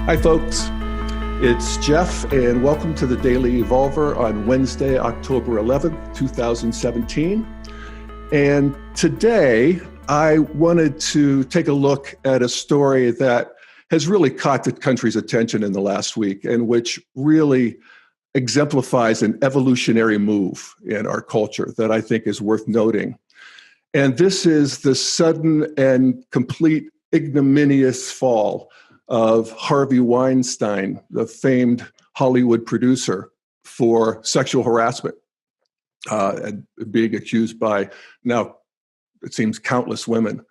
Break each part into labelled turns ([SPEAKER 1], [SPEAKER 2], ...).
[SPEAKER 1] Hi, folks. It's Jeff, and welcome to the Daily Evolver on Wednesday, October 11th, 2017. And today, I wanted to take a look at a story that has really caught the country's attention in the last week, and which really exemplifies an evolutionary move in our culture that I think is worth noting. And this is the sudden and complete ignominious fall of Harvey Weinstein, the famed Hollywood producer, for sexual harassment and being accused by now, it seems, countless women.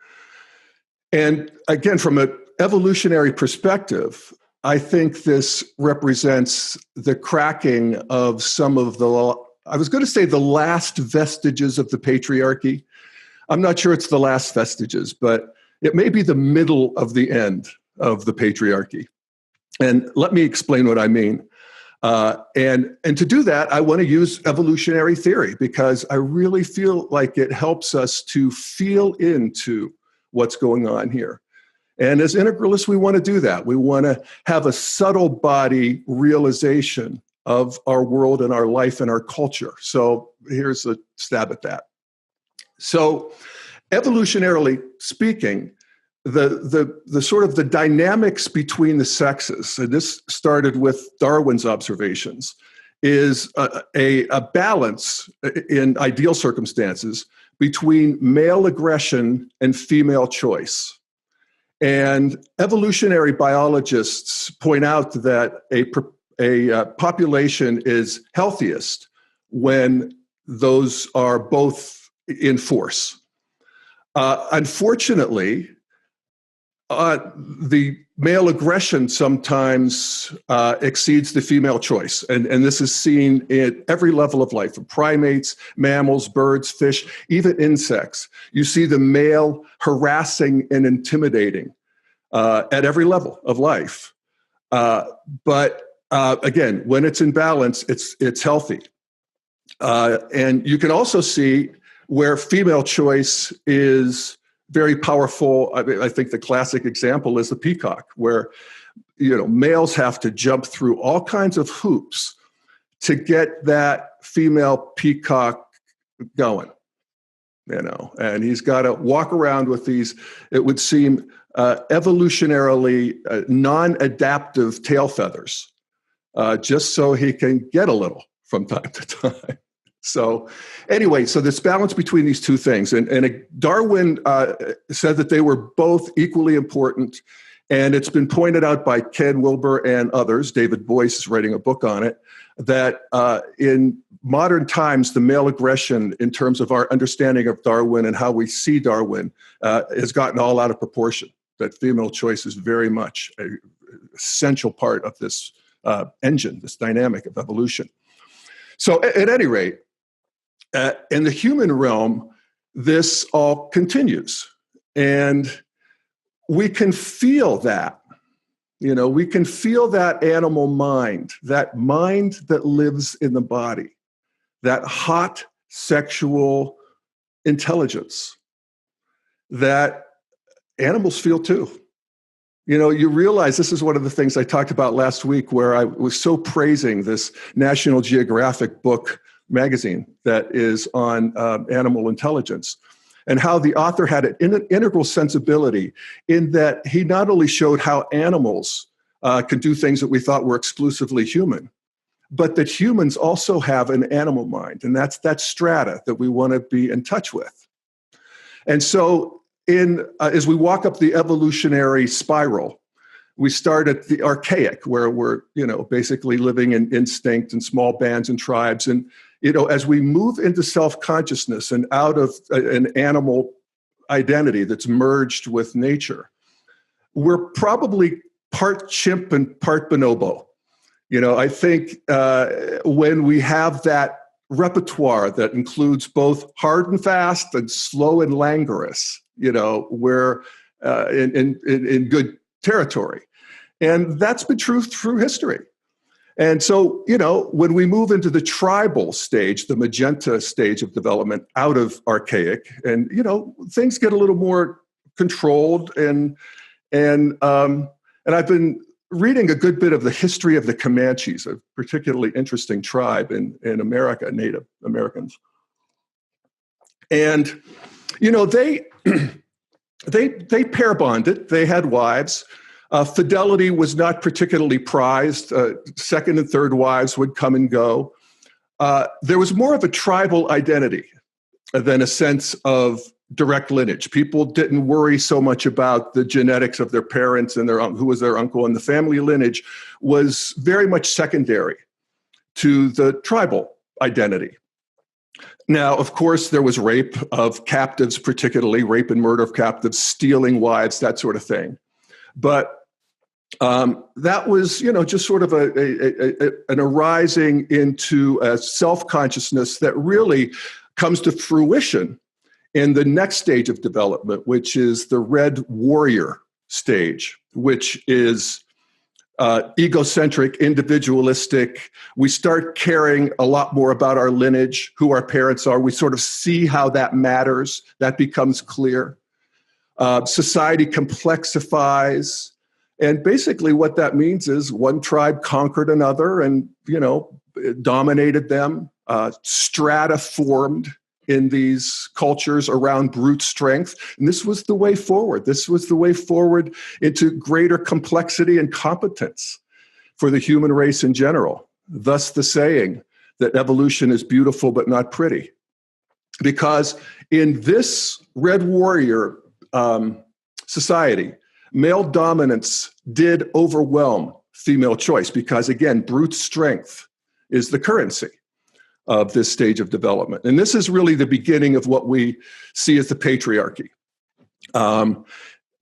[SPEAKER 1] And again, from an evolutionary perspective, I think this represents the cracking of some of the, I was going to say the last vestiges of the patriarchy. I'm not sure it's the last vestiges, but it may be the middle of the end of the patriarchy. And let me explain what I mean. And to do that, I want to use evolutionary theory because I really feel like it helps us to feel into what's going on here. And as integralists, we want to do that. We want to have a subtle body realization of our world and our life and our culture. So here's a stab at that. So evolutionarily speaking, the sort of the dynamics between the sexes, and this started with Darwin's observations, is a balance in ideal circumstances between male aggression and female choice. And evolutionary biologists point out that a population is healthiest when those are both in force. Unfortunately, the male aggression sometimes exceeds the female choice. And this is seen at every level of life, from primates, mammals, birds, fish, even insects. You see the male harassing and intimidating at every level of life. But again, when it's in balance, it's healthy. And you can also see where female choice is very powerful. I mean, I think the classic example is the peacock, where males have to jump through all kinds of hoops to get that female peacock going. And he's got to walk around with these, it would seem, evolutionarily non-adaptive tail feathers, just so he can get a little from time to time. So anyway, so this balance between these two things, and Darwin said that they were both equally important, and it's been pointed out by Ken Wilber and others, David Boyce is writing a book on it, that in modern times, the male aggression in terms of our understanding of Darwin and how we see Darwin has gotten all out of proportion, that female choice is very much an essential part of this engine, this dynamic of evolution. So at any rate, in the human realm, this all continues. And we can feel that. We can feel that animal mind that lives in the body, that hot sexual intelligence that animals feel too. You realize this is one of the things I talked about last week, where I was so praising this National Geographic book magazine that is on animal intelligence, and how the author had an integral sensibility in that he not only showed how animals can do things that we thought were exclusively human, but that humans also have an animal mind, and that's that strata that we want to be in touch with. And so as we walk up the evolutionary spiral, we start at the archaic, where we're, basically living in instinct and small bands and tribes. And, as we move into self-consciousness and out of an animal identity that's merged with nature, we're probably part chimp and part bonobo. I think when we have that repertoire that includes both hard and fast and slow and languorous, we're in good territory. And that's been true through history. And so, when we move into the tribal stage, the magenta stage of development out of archaic, and, things get a little more controlled. And I've been reading a good bit of the history of the Comanches, a particularly interesting tribe in America, Native Americans. And, they pair bonded. They had wives. Fidelity was not particularly prized. Second and third wives would come and go. There was more of a tribal identity than a sense of direct lineage. People didn't worry so much about the genetics of their parents and who was their uncle, and the family lineage was very much secondary to the tribal identity. Now, of course, there was rape of captives, particularly rape and murder of captives, stealing wives, that sort of thing. But that was, just sort of an arising into a self-consciousness that really comes to fruition in the next stage of development, which is the Red Warrior stage, which is egocentric, individualistic. We start caring a lot more about our lineage, who our parents are. We sort of see how that matters. That becomes clear. Society complexifies. And basically what that means is one tribe conquered another and, dominated them. Strata formed in these cultures around brute strength. And this was the way forward. This was the way forward into greater complexity and competence for the human race in general. Thus the saying that evolution is beautiful but not pretty. Because in this Red Warrior society, male dominance did overwhelm female choice because, again, brute strength is the currency of this stage of development. And this is really the beginning of what we see as the patriarchy.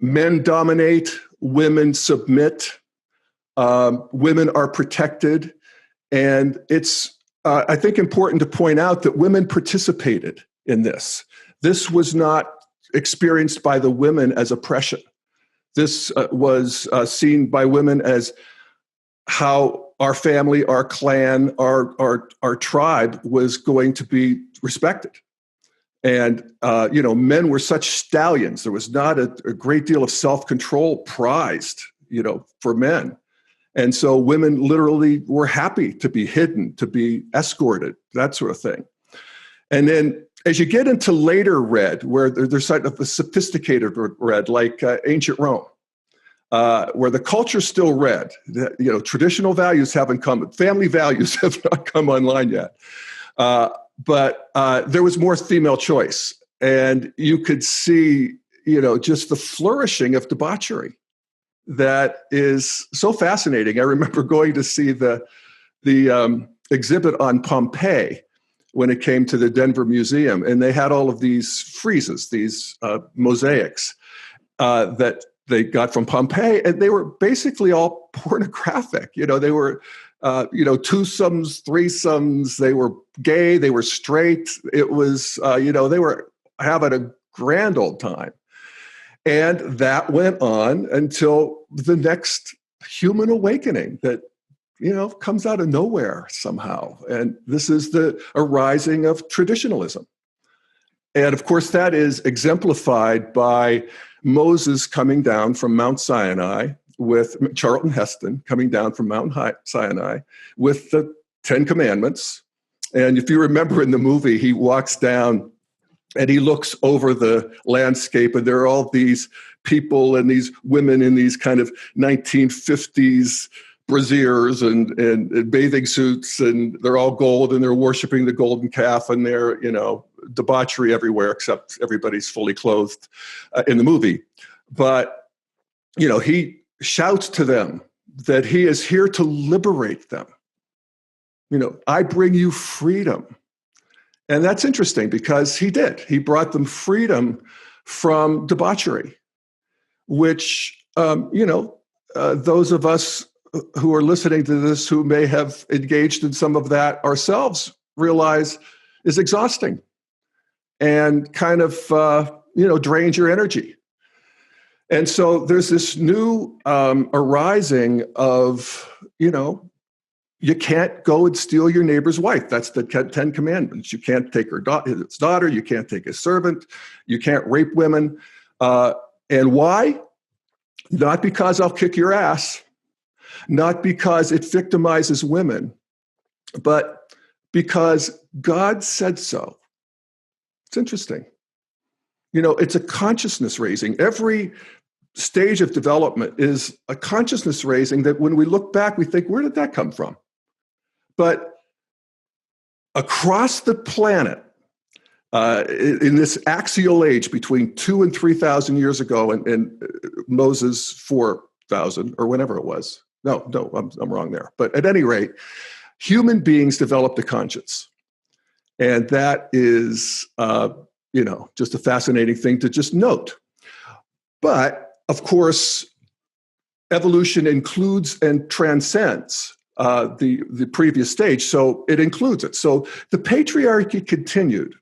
[SPEAKER 1] Men dominate, women submit, women are protected. And it's, I think, important to point out that women participated in this. This was not experienced by the women as oppression. This was seen by women as how our family, our clan, our tribe was going to be respected. And, men were such stallions. There was not a great deal of self-control prized, for men. And so women literally were happy to be hidden, to be escorted, that sort of thing. And then as you get into later Red, where there's sort of a sophisticated Red, like ancient Rome, where the culture's still red, traditional values haven't come, family values have not come online yet. But there was more female choice. And you could see, just the flourishing of debauchery that is so fascinating. I remember going to see the exhibit on Pompeii when it came to the Denver Museum, and they had all of these friezes, these mosaics that they got from Pompeii, and they were basically all pornographic. They were, twosomes, threesomes. They were gay. They were straight. It was, they were having a grand old time. And that went on until the next human awakening that, comes out of nowhere somehow. And this is the arising of traditionalism. And of course, that is exemplified by Moses coming down from Mount Sinai with Charlton Heston coming down from Mount Sinai with the 10 Commandments. And if you remember in the movie, he walks down and he looks over the landscape, and there are all these people and these women in these kind of 1950s brassieres and bathing suits, and they're all gold, and they're worshiping the golden calf, and they're, debauchery everywhere, except everybody's fully clothed in the movie. But, he shouts to them that he is here to liberate them. I bring you freedom. And that's interesting because he did. He brought them freedom from debauchery, which, those of us who are listening to this who may have engaged in some of that ourselves realize is exhausting and kind of, drains your energy. And so there's this new arising of, you can't go and steal your neighbor's wife. That's the 10 Commandments. You can't take his daughter. You can't take his servant. You can't rape women. And why? Not because I'll kick your ass, not because it victimizes women, but because God said so. It's interesting. It's a consciousness raising. Every stage of development is a consciousness raising that when we look back, we think, where did that come from? But across the planet, in this axial age between 2,000 and 3,000 years ago, and Moses 4,000 or whenever it was. No, I'm wrong there. But at any rate, human beings developed a conscience, and that is, just a fascinating thing to just note. But of course, evolution includes and transcends the previous stage, so it includes it. So the patriarchy continued.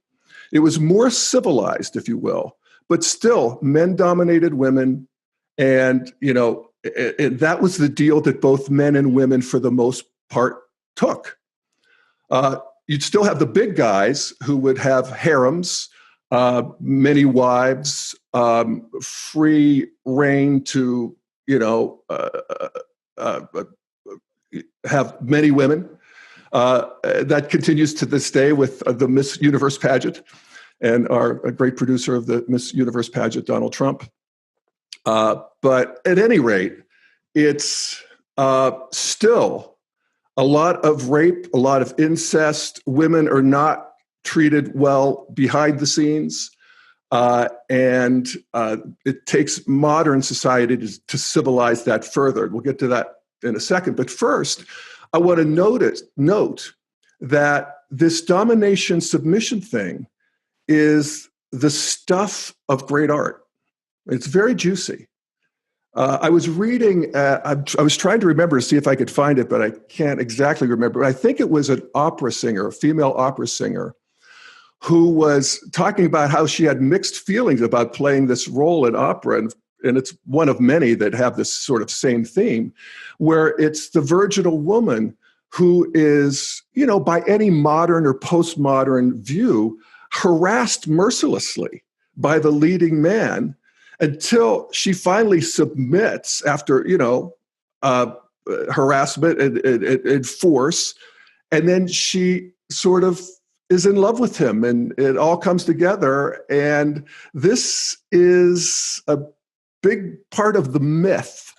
[SPEAKER 1] It was more civilized, if you will, but still men dominated women. And, that was the deal that both men and women, for the most part, took. You'd still have the big guys who would have harems, many wives, free reign to, have many women. That continues to this day with the Miss Universe pageant and our great producer of the Miss Universe pageant, Donald Trump. But at any rate, it's still a lot of rape, a lot of incest. Women are not treated well behind the scenes. And it takes modern society to civilize that further. We'll get to that in a second. But first, I want to note that this domination submission thing is the stuff of great art. It's very juicy. I was reading, I was trying to remember to see if I could find it, but I can't exactly remember. I think it was an opera singer, a female opera singer, who was talking about how she had mixed feelings about playing this role in opera. And it's one of many that have this sort of same theme, where it's the virginal woman who is, by any modern or postmodern view, harassed mercilessly by the leading man until she finally submits after, harassment and force. And then she sort of is in love with him, and it all comes together. And this is a big part of the myth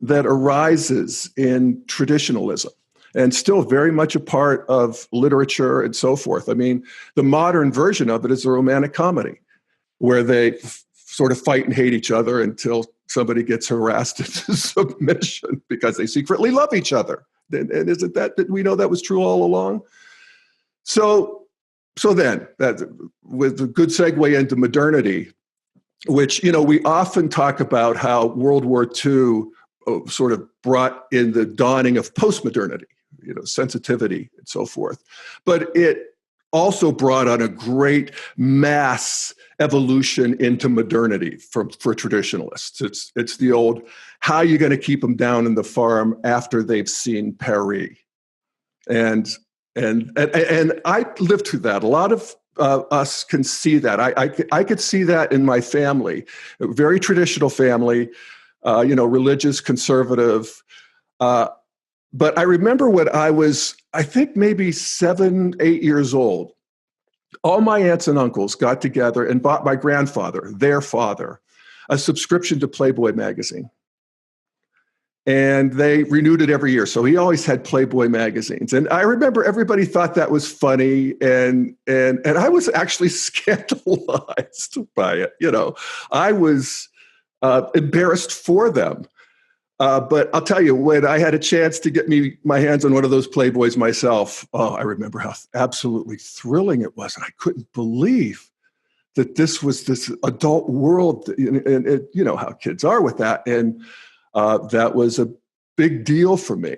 [SPEAKER 1] that arises in traditionalism, and still very much a part of literature and so forth. I mean, the modern version of it is a romantic comedy where they sort of fight and hate each other until somebody gets harassed into submission because they secretly love each other. And isn't that we know that was true all along? So then, that with a good segue into modernity, which, we often talk about how World War II sort of brought in the dawning of postmodernity, sensitivity and so forth. But it also brought on a great mass evolution into modernity for traditionalists. It's the old, how are you going to keep them down in the farm after they've seen Paris? And I lived through that. A lot of us can see that. I could see that in my family, a very traditional family, religious, conservative. But I remember when I was, I think maybe 7, 8 years old, all my aunts and uncles got together and bought my grandfather, their father, a subscription to Playboy magazine. And they renewed it every year. So he always had Playboy magazines. And I remember everybody thought that was funny. And I was actually scandalized by it. I was embarrassed for them. But I'll tell you, when I had a chance to get my hands on one of those Playboys myself, I remember how absolutely thrilling it was. And I couldn't believe that this was this adult world, and how kids are with that. And that was a big deal for me.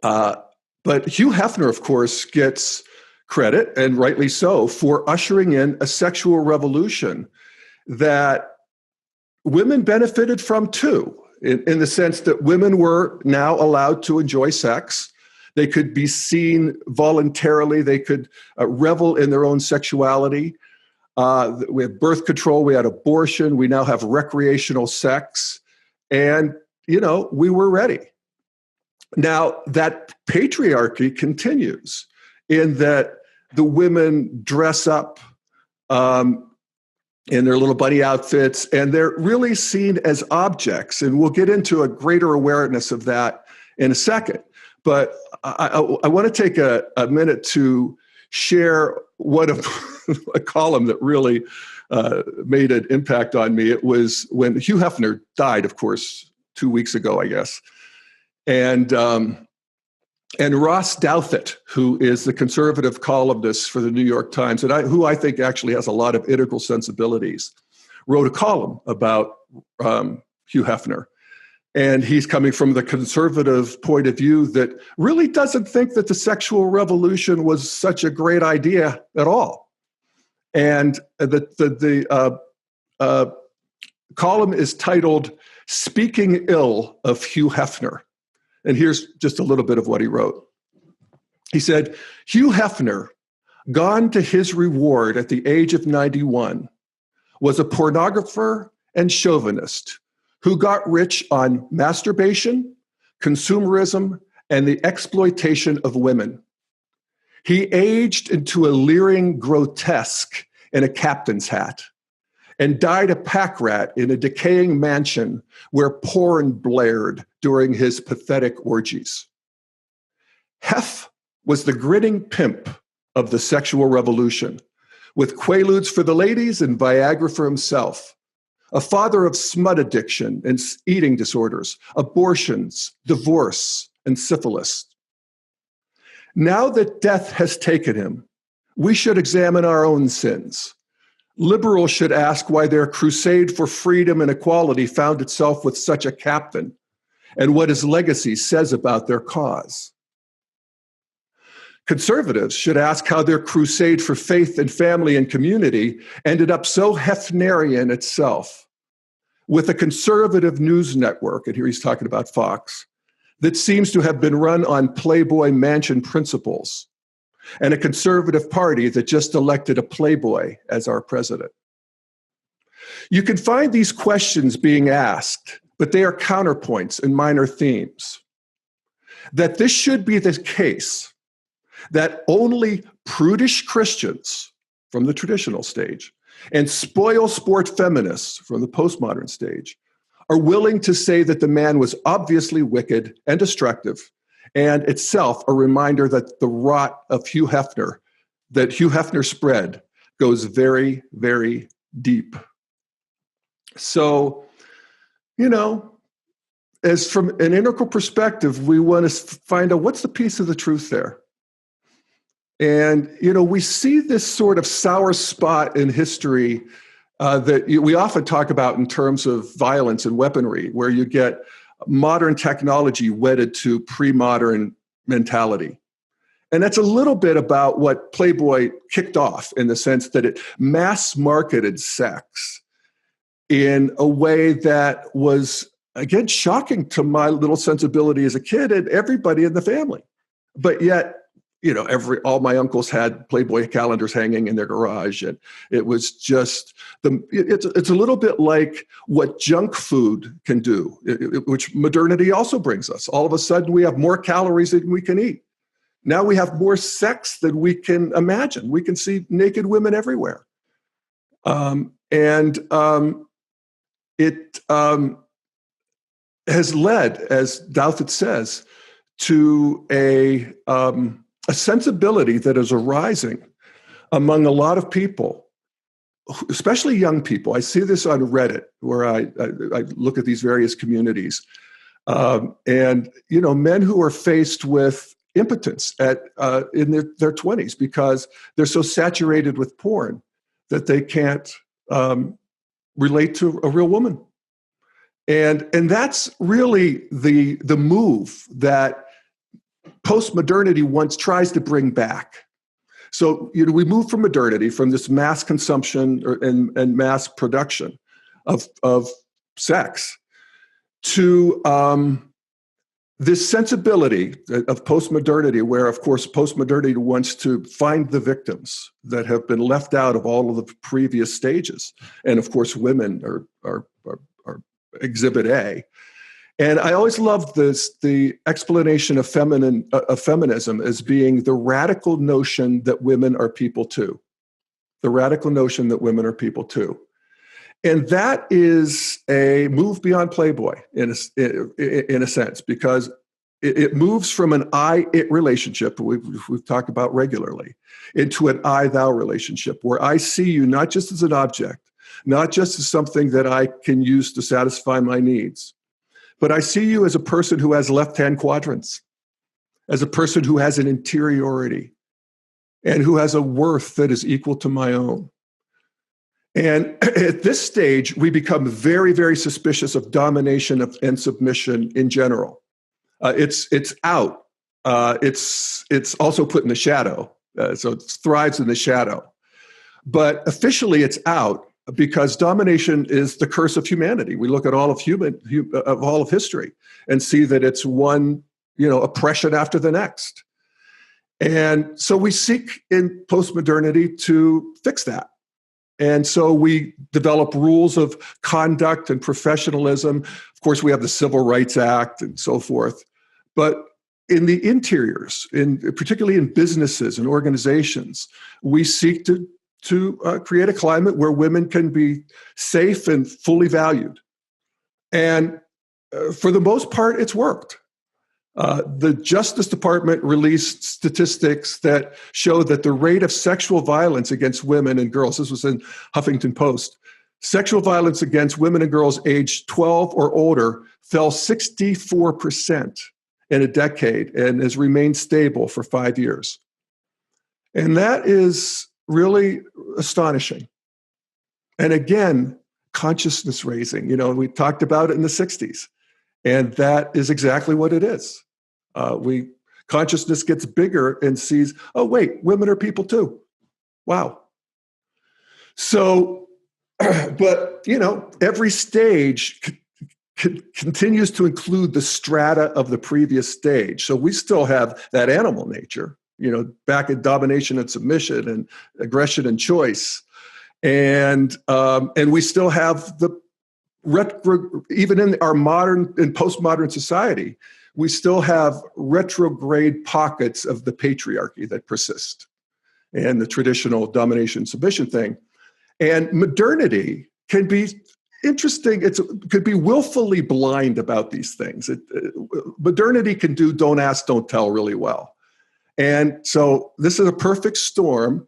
[SPEAKER 1] But Hugh Hefner, of course, gets credit, and rightly so, for ushering in a sexual revolution that women benefited from too, in the sense that women were now allowed to enjoy sex. They could be seen voluntarily. They could revel in their own sexuality. We have birth control. We had abortion. We now have recreational sex. And, we were ready. Now, that patriarchy continues in that the women dress up in their little bunny outfits, and they're really seen as objects. And we'll get into a greater awareness of that in a second. But I want to take a minute to share a column that really made an impact on me. It was when Hugh Hefner died, of course, 2 weeks ago, I guess. And Ross Douthat, who is the conservative columnist for the New York Times, and who I think actually has a lot of integral sensibilities, wrote a column about Hugh Hefner. And he's coming from the conservative point of view that really doesn't think that the sexual revolution was such a great idea at all. And the column is titled "Speaking Ill of Hugh Hefner." And here's just a little bit of what he wrote. He said, Hugh Hefner, gone to his reward at the age of 91, was a pornographer and chauvinist who got rich on masturbation, consumerism, and the exploitation of women. He aged into a leering grotesque in a captain's hat and died a pack rat in a decaying mansion where porn blared during his pathetic orgies. Hef was the grinning pimp of the sexual revolution, with quaaludes for the ladies and Viagra for himself, a father of smut addiction and eating disorders, abortions, divorce, and syphilis. Now that death has taken him, we should examine our own sins. Liberals should ask why their crusade for freedom and equality found itself with such a captain, and what his legacy says about their cause. Conservatives should ask how their crusade for faith and family and community ended up so Hefnerian itself, with a conservative news network, and here he's talking about Fox, that seems to have been run on Playboy Mansion principles, and a conservative party that just elected a playboy as our president. You can find these questions being asked, but they are counterpoints and minor themes. That this should be the case, that only prudish Christians from the traditional stage and spoil sport feminists from the postmodern stage are willing to say that the man was obviously wicked and destructive, and itself a reminder that the rot of Hugh Hefner, that Hugh Hefner spread, goes very, very deep. So, as from an integral perspective, we want to find out what's the piece of the truth there. And, we see this sort of sour spot in history that we often talk about in terms of violence and weaponry, where you get modern technology wedded to pre-modern mentality. And that's a little bit about what Playboy kicked off, in the sense that it mass-marketed sex in a way that was, again, shocking to my little sensibility as a kid and everybody in the family. But yet, all my uncles had Playboy calendars hanging in their garage, and it was just it's a little bit like what junk food can do, which modernity also brings us. All of a sudden, we have more calories than we can eat. Now we have more sex than we can imagine. We can see naked women everywhere, and it has led, as Douthat says, to a sensibility that is arising among a lot of people, especially young people. I see this on Reddit, where I look at these various communities, and men who are faced with impotence in their 20s because they're so saturated with porn that they can't relate to a real woman, and that's really the move that postmodernity once tries to bring back. So, we move from modernity, from this mass consumption and mass production of sex, to this sensibility of postmodernity, where, of course, postmodernity wants to find the victims that have been left out of all of the previous stages. And, of course, women are exhibit A. And I always loved the explanation of feminism as being the radical notion that women are people too. The radical notion that women are people too. And that is a move beyond Playboy in a sense, because it moves from an I-it relationship, we've talked about regularly, into an I-thou relationship, where I see you not just as an object, not just as something that I can use to satisfy my needs, but I see you as a person who has left-hand quadrants, as a person who has an interiority, and who has a worth that is equal to my own. And at this stage, we become very, very suspicious of domination and submission in general. It's out. It's also put in the shadow, so it thrives in the shadow. But officially, it's out because domination is the curse of humanity. We look at all of history and see that it's one, oppression after the next. And so we seek in postmodernity to fix that. And so we develop rules of conduct and professionalism. Of course, we have the Civil Rights Act and so forth. But in the interiors, particularly in businesses and organizations, we seek to create a climate where women can be safe and fully valued. And for the most part, it's worked. The Justice Department released statistics that show that the rate of sexual violence against women and girls, this was in Huffington Post, sexual violence against women and girls aged 12 or older fell 64% in a decade and has remained stable for 5 years. And that is really astonishing. And again, consciousness raising, we talked about it in the 60s. And that is exactly what it is. Consciousness gets bigger and sees, oh, wait, women are people too. Wow. So, but, every stage continues to include the strata of the previous stage. So we still have that animal nature, back at domination and submission and aggression and choice. And we still have even in our modern and postmodern society, we still have retrograde pockets of the patriarchy that persist and the traditional domination submission thing. And modernity can be interesting. It could be willfully blind about these things. Modernity can do don't ask, don't tell really well. And so this is a perfect storm.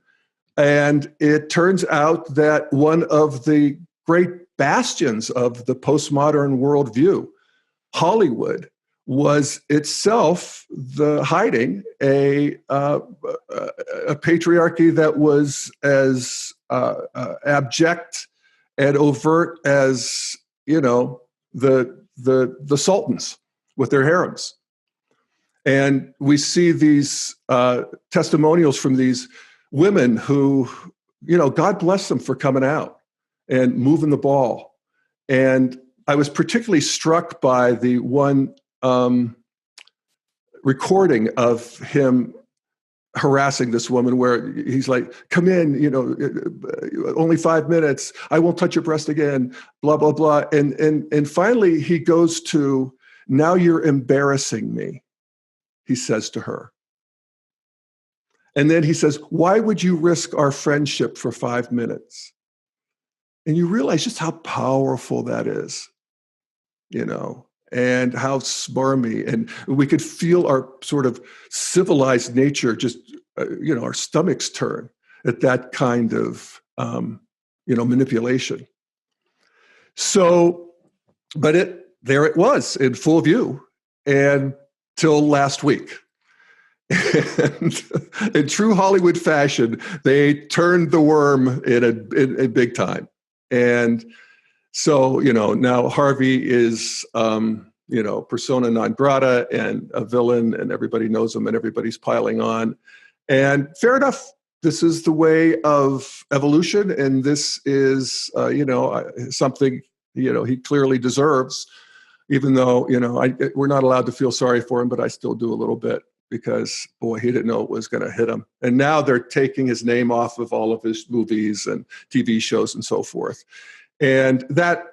[SPEAKER 1] And it turns out that one of the great bastions of the postmodern worldview, Hollywood, was itself hiding a patriarchy that was as abject and overt as the sultans with their harems. And we see these testimonials from these women who, God bless them for coming out and moving the ball. And I was particularly struck by the one recording of him harassing this woman where he's like, come in, only 5 minutes. I won't touch your breast again, blah, blah, blah. And finally he goes to, now you're embarrassing me, he says to her. And then he says, why would you risk our friendship for 5 minutes? And you realize just how powerful that is, and how smarmy. And we could feel our sort of civilized nature just, our stomachs turn at that kind of, manipulation. So, but there it was in full view until last week. And in true Hollywood fashion, they turned the worm in big time. And so, now Harvey is, persona non grata and a villain, and everybody knows him and everybody's piling on. And fair enough. This is the way of evolution. And this is, something, he clearly deserves, even though, we're not allowed to feel sorry for him, but I still do a little bit because, boy, he didn't know it was going to hit him. And now they're taking his name off of all of his movies and TV shows and so forth. And that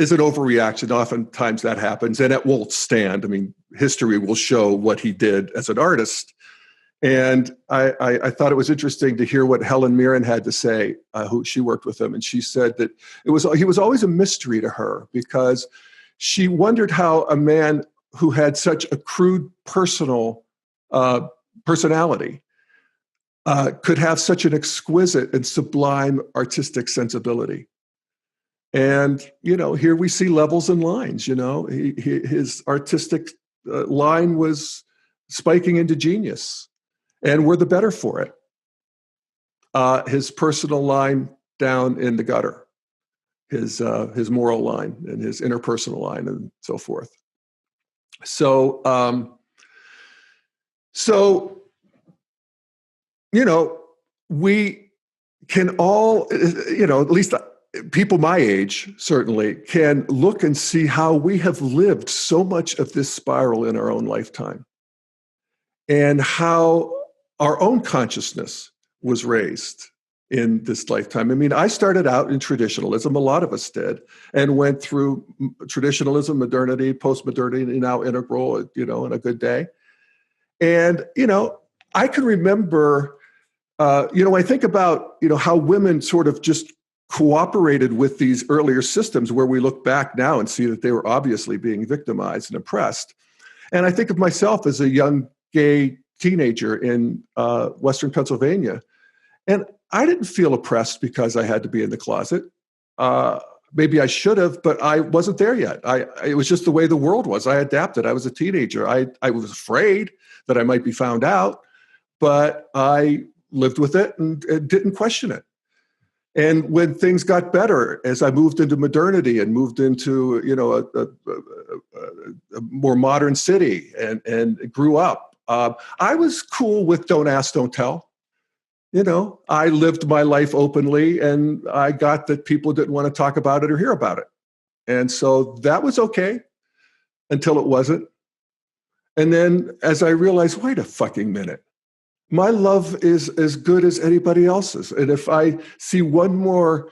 [SPEAKER 1] is an overreaction. Oftentimes that happens, and it won't stand. I mean, history will show what he did as an artist. And I thought it was interesting to hear what Helen Mirren had to say, who she worked with him. And she said that he was always a mystery to her, because she wondered how a man who had such a crude personal personality could have such an exquisite and sublime artistic sensibility. And, here we see levels and lines. His artistic line was spiking into genius, and we're the better for it. His personal line down in the gutter, his moral line and his interpersonal line and so forth. So, we can all, at least people my age certainly can look and see how we have lived so much of this spiral in our own lifetime, and how our own consciousness was raised in this lifetime. I mean, I started out in traditionalism, a lot of us did, and went through traditionalism, modernity, postmodernity, now integral, in a good day. And, I can remember, I think about, how women sort of just cooperated with these earlier systems, where we look back now and see that they were obviously being victimized and oppressed. And I think of myself as a young gay teenager in Western Pennsylvania. And I didn't feel oppressed because I had to be in the closet. Maybe I should have, but I wasn't there yet. It was just the way the world was. I adapted. I was a teenager. I was afraid that I might be found out, but I lived with it and didn't question it. And when things got better, as I moved into modernity and moved into, a more modern city and grew up, I was cool with don't ask, don't tell. I lived my life openly, and I got that people didn't want to talk about it or hear about it. And so that was okay until it wasn't. And then as I realized, wait a fucking minute, my love is as good as anybody else's. And if I see one more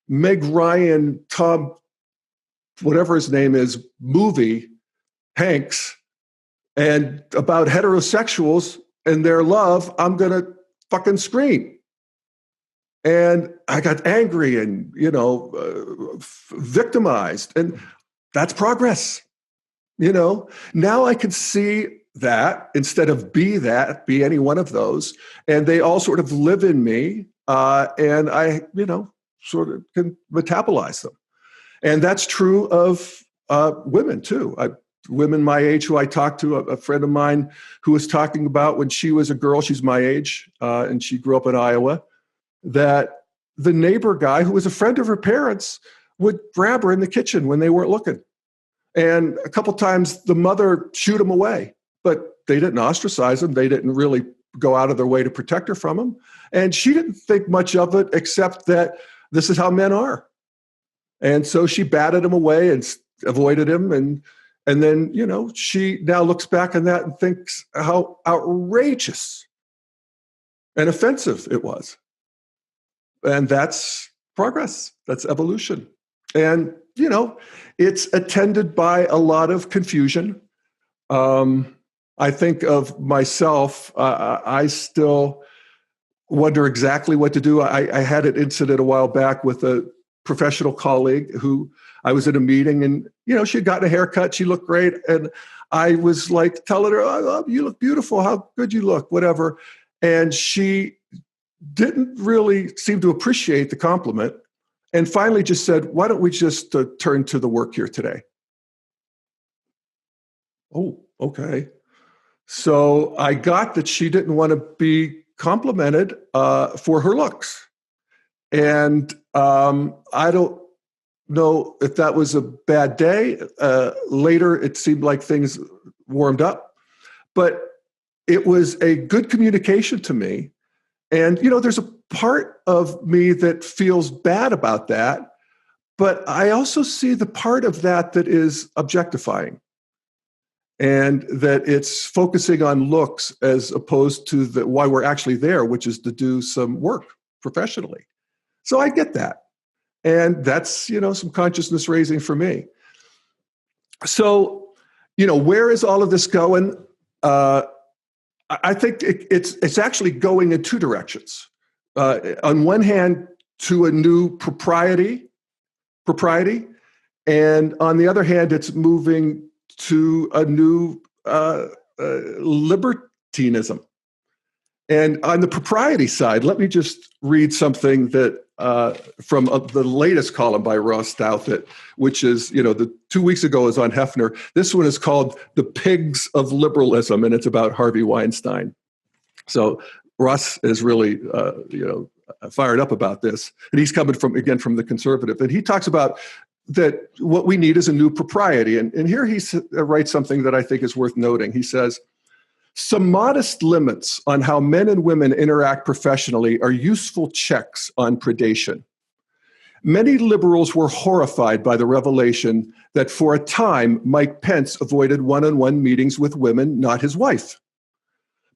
[SPEAKER 1] Meg Ryan, Tom, whatever his name is, movie, Hanks, and about heterosexuals and their love, I'm going to fucking scream. And I got angry and, victimized. And that's progress. Now I can see that instead of be any one of those. And they all sort of live in me. And I, sort of can metabolize them. And that's true of women too. Women my age who I talked to, a friend of mine who was talking about when she was a girl, she's my age, and she grew up in Iowa, that the neighbor guy who was a friend of her parents would grab her in the kitchen when they weren't looking. And a couple times the mother shooed him away, but they didn't ostracize him. They didn't really go out of their way to protect her from him. And she didn't think much of it, except that this is how men are. And so she batted him away and avoided him. And then, she now looks back on that and thinks how outrageous and offensive it was. And that's progress. That's evolution. And, it's attended by a lot of confusion. I think of myself, I still wonder exactly what to do. I had an incident a while back with a professional colleague who I was in a meeting and, she had gotten a haircut. She looked great. And I was like telling her, oh, you look beautiful. How good you look, whatever. And she didn't really seem to appreciate the compliment. And finally just said, why don't we just turn to the work here today? Oh, okay. So I got that she didn't want to be complimented for her looks. And I don't know if that was a bad day. Later, it seemed like things warmed up. But it was a good communication to me. And, there's a part of me that feels bad about that. But I also see the part of that is objectifying. And that it's focusing on looks as opposed to why we're actually there, which is to do some work professionally. So I get that. And that's, some consciousness raising for me. So, where is all of this going? I think it's actually going in two directions. On one hand, to a new propriety, and on the other hand, it's moving to a new libertinism. And on the propriety side, let me just read something that from the latest column by Ross Douthat, which is, the 2 weeks ago is on Hefner. This one is called "The Pigs of Liberalism," and it's about Harvey Weinstein. So Ross is really, fired up about this, and he's coming from the conservative, and he talks about that what we need is a new propriety. And here he writes something that I think is worth noting. He says, "Some modest limits on how men and women interact professionally are useful checks on predation. Many liberals were horrified by the revelation that for a time Mike Pence avoided one-on-one meetings with women, not his wife.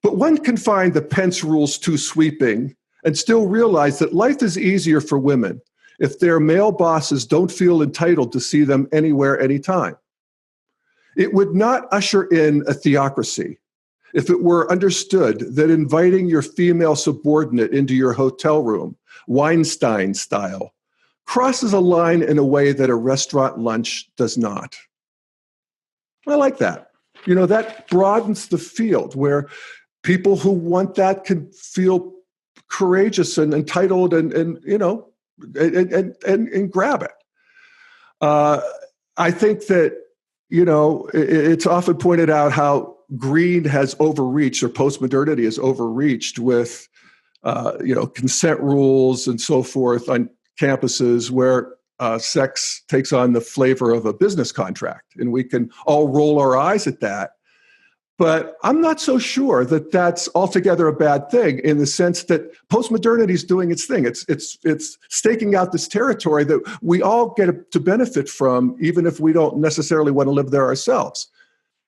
[SPEAKER 1] But one can find the Pence rules too sweeping and still realize that life is easier for women if their male bosses don't feel entitled to see them anywhere, anytime. It would not usher in a theocracy if it were understood that inviting your female subordinate into your hotel room, Weinstein style, crosses a line in a way that a restaurant lunch does not." I like that. That broadens the field where people who want that can feel courageous and entitled and grab it. I think that, it's often pointed out how green has overreached, or postmodernity has overreached with, consent rules and so forth on campuses where sex takes on the flavor of a business contract. And we can all roll our eyes at that. But I'm not so sure that that's altogether a bad thing, in the sense that postmodernity is doing its thing. It's staking out this territory that we all get to benefit from, even if we don't necessarily want to live there ourselves.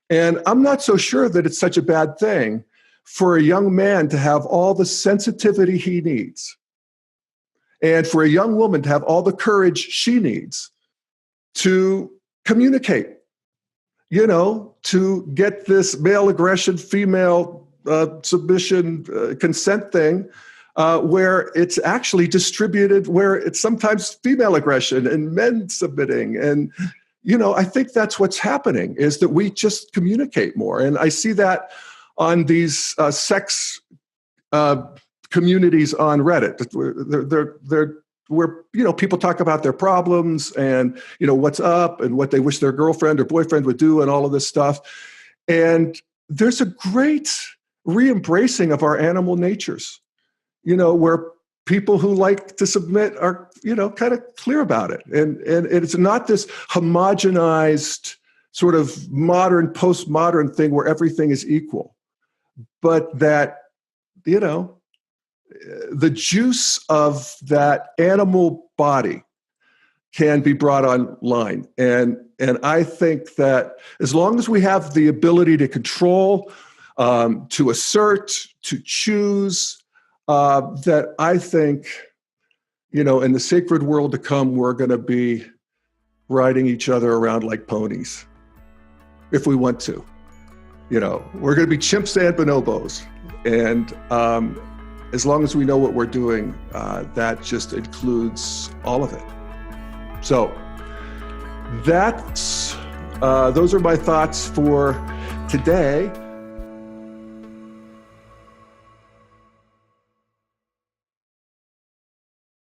[SPEAKER 1] And I'm not so sure that it's such a bad thing for a young man to have all the sensitivity he needs, and for a young woman to have all the courage she needs to communicate. To get this male aggression, female submission, consent thing, where it's actually distributed, where it's sometimes female aggression and men submitting. And, I think that's what's happening, is that we just communicate more. And I see that on these sex communities on Reddit. They're where people talk about their problems and what's up and what they wish their girlfriend or boyfriend would do and all of this stuff. And there's a great re-embracing of our animal natures, where people who like to submit are kind of clear about it. And it's not this homogenized sort of modern, postmodern thing where everything is equal, but that the juice of that animal body can be brought online. And I think that as long as we have the ability to control, to assert, to choose, that I think, in the sacred world to come, we're going to be riding each other around like ponies, if we want to. We're going to be chimps and bonobos. And as long as we know what we're doing, that just includes all of it. So those are my thoughts for today.